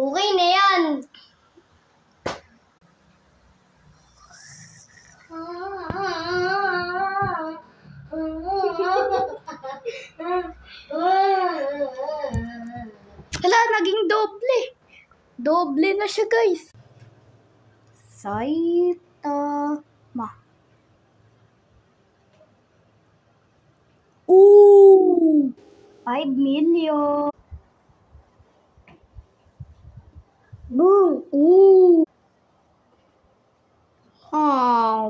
Okay na yan. Hala, naging doble. Doble na siya, guys. Saitama. Ooh! 5 million. Boom! Ooh!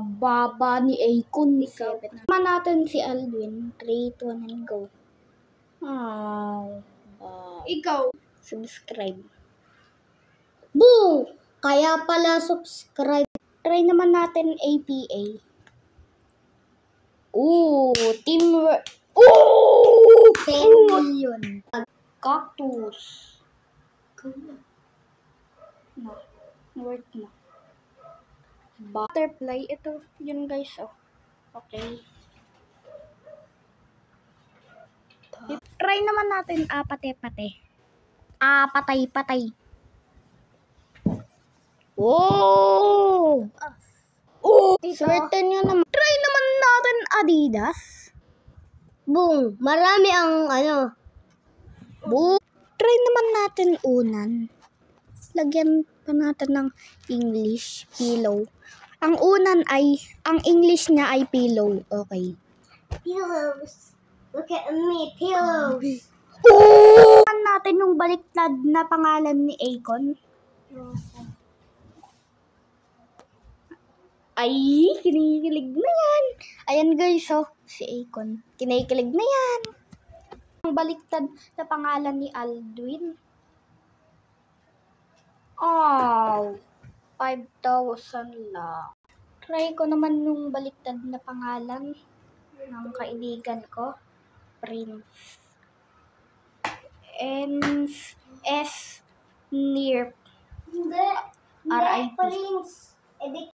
Baba ni Akon. 7. Naman natin si Alwin. 3, 2, and go. Ikaw. Subscribe. Boom! Kaya pala subscribe. Try naman natin APA. Teamwork. 10 million. Cactus. No. Work na. Butterfly. Ito. Yun, guys. Oh. Okay. Try naman natin pate-pate. Patay-patay. Swerte nyo naman. Try naman natin Adidas. Boom! Marami ang Boom! Try naman natin unan. Lagyan pa natin ng English, pillow. Ang unan ay, ang English niya ay pillow. Okay. pillows. Look at me, pillows. Natin yung baliktad na pangalan ni Akon. Ay, kinikilig na yan. Ayan guys, si Akon. Kinikilig na yan. Ang baliktad na pangalan ni Aldwin. 5,000 lang. Try ko naman yung baliktad na pangalan ng kaibigan ko. Prince. S. Near. Hindi. R.I.P. Prince.